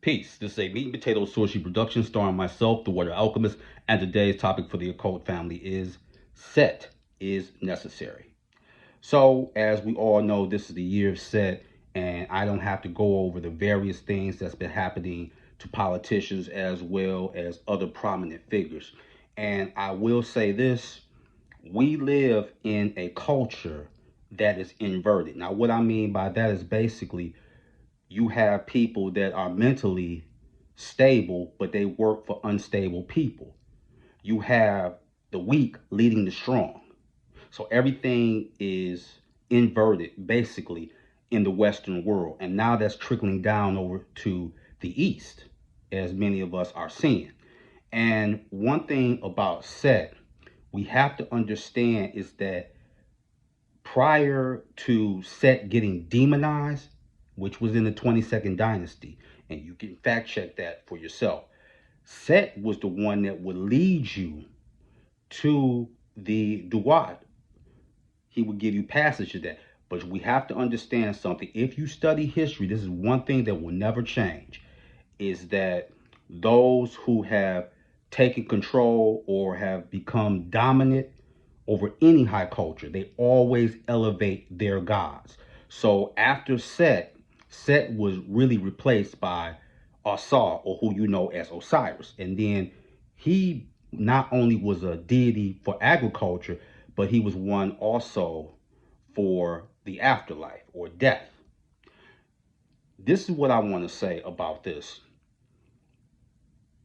Peace. This is a meat and potato sushi production starring myself, the Water Alchemist, and today's topic for the occult family is Set is necessary. So, as we all know, this is the year of Set, and I don't have to go over the various things that's been happening to politicians as well as other prominent figures. And I will say this: we live in a culture that is inverted. Now, what I mean by that is basically you have people that are mentally stable, but they work for unstable people. You have the weak leading the strong. So everything is inverted basically in the Western world. And now that's trickling down over to the East, as many of us are seeing. And one thing about Set, we have to understand is that prior to Set getting demonized, which was in the 22nd dynasty, and you can fact check that for yourself. Set was the one that would lead you to the Duat. He would give you passage of that. But we have to understand something. If you study history, this is one thing that will never change, is that those who have taken control or have become dominant over any high culture, they always elevate their gods. So after Set, Set was really replaced by Asar, or who you know as Osiris. And then he not only was a deity for agriculture, but he was one also for the afterlife or death. This is what I want to say about this.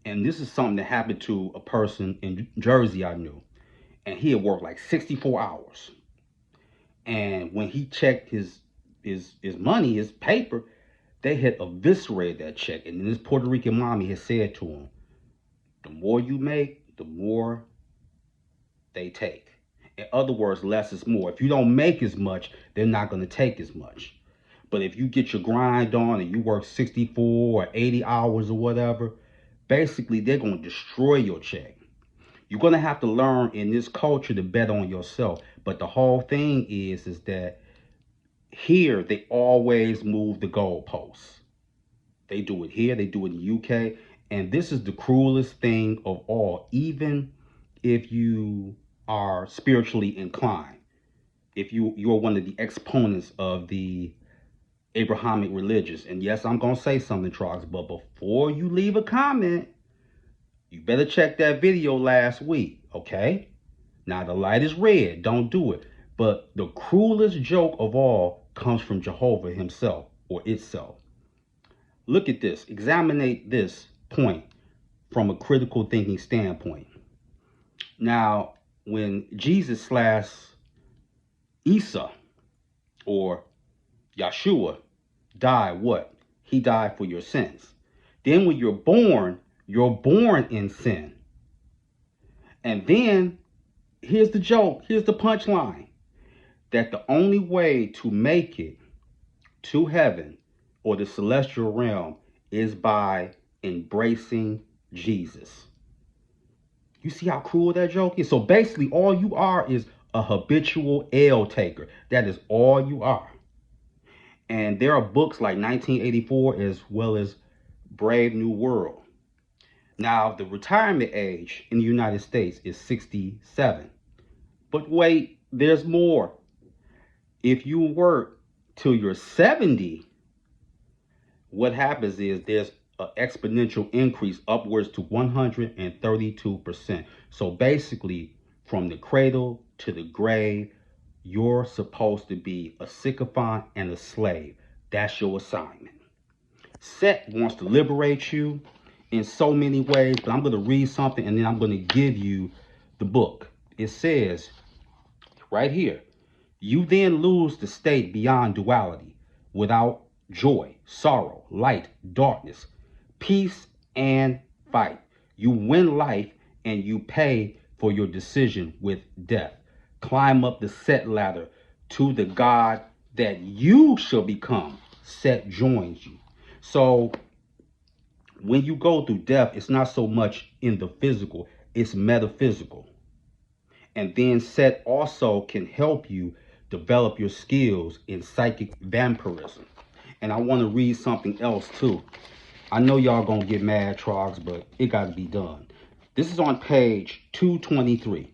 And this is something that happened to a person in Jersey I knew. And he had worked like 64 hours. And when he checked his money, his paper, they had eviscerated that check. And then this Puerto Rican mommy had said to him, the more you make, the more they take. In other words, less is more. If you don't make as much, they're not going to take as much. But if you get your grind on and you work 64 or 80 hours or whatever, basically they're going to destroy your check. You're going to have to learn in this culture to bet on yourself. But the whole thing is that here they always move the goalposts. They do it here, they do it in the UK. And this is the cruelest thing of all, even if you are spiritually inclined. If you're one of the exponents of the Abrahamic religions. And yes, I'm going to say something, Trox, but before you leave a comment, you better check that video last week, okay? Now the light is red, don't do it. But the cruelest joke of all comes from Jehovah himself or itself. Look at this, examine this point from a critical thinking standpoint. Now, when Jesus slash Isa or Yeshua died, what? He died for your sins. Then when you're born in sin. And then here's the joke, here's the punchline, that the only way to make it to heaven or the celestial realm is by embracing Jesus. You see how cruel that joke is? So basically all you are is a habitual L taker. That is all you are. And there are books like 1984 as well as Brave New World. Now, the retirement age in the United States is 67. But wait, there's more. If you work till you're 70, what happens is there's an exponential increase upwards to 132%. So basically, from the cradle to the grave, you're supposed to be a sycophant and a slave. That's your assignment. Set wants to liberate you in so many ways, but I'm going to read something and then I'm going to give you the book. It says right here, you then lose the state beyond duality, without joy, sorrow, light, darkness, peace, and fight. You win life and you pay for your decision with death. Climb up the Set ladder to the God that you shall become. Set joins you. So when you go through death, it's not so much in the physical, it's metaphysical. And then Set also can help you develop your skills in psychic vampirism. And I want to read something else too. I know y'all gonna get mad, Trogs, but it gotta be done. This is on page 223.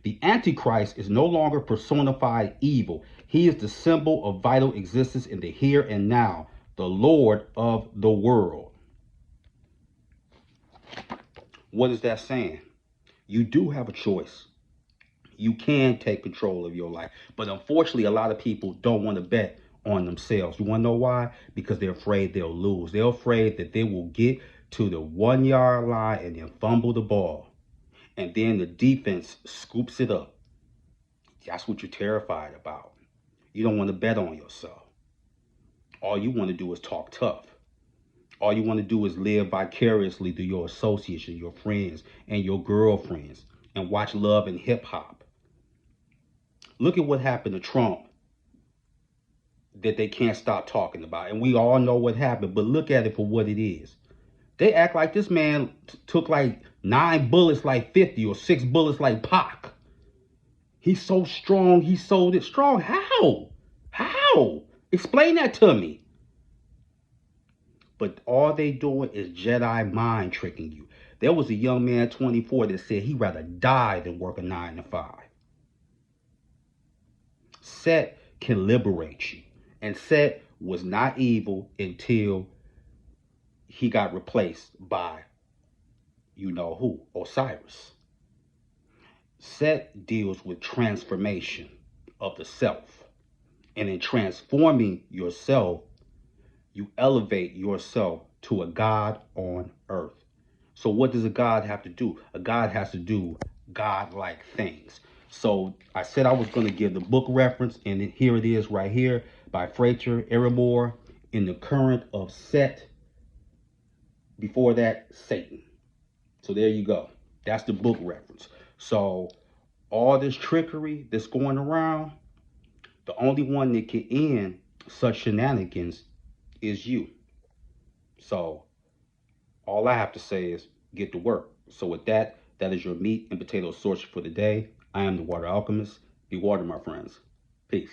The Antichrist is no longer personified evil. He is the symbol of vital existence in the here and now, the Lord of the world. What is that saying? You do have a choice. You can take control of your life. But unfortunately, a lot of people don't want to bet on themselves. You want to know why? Because they're afraid they'll lose. They're afraid that they will get to the 1 yard line and then fumble the ball. And then the defense scoops it up. That's what you're terrified about. You don't want to bet on yourself. All you want to do is talk tough. All you want to do is live vicariously through your associates and your friends and your girlfriends and watch Love and Hip Hop. Look at what happened to Trump that they can't stop talking about. And we all know what happened, but look at it for what it is. They act like this man took like 9 bullets like 50 or 6 bullets like Pac. He's so strong. He sold it strong. How? How? Explain that to me. But all they doing is Jedi mind tricking you. There was a young man, 24, that said he'd rather die than work a 9 to 5. Set can liberate you. And Set was not evil until he got replaced by you know who, Osiris. Set deals with transformation of the self. And in transforming yourself, you elevate yourself to a God on earth. So what does a God have to do? A God has to do God-like things. So I said I was going to give the book reference, and here it is right here by Frater Erebor, In the Current of Set. Before that, Satan. So there you go. That's the book reference. So all this trickery that's going around, the only one that can end such shenanigans is you. So all I have to say is get to work. So with that, that is your meat and potato source for the day. I am the Water Alchemist. Be water, my friends. Peace.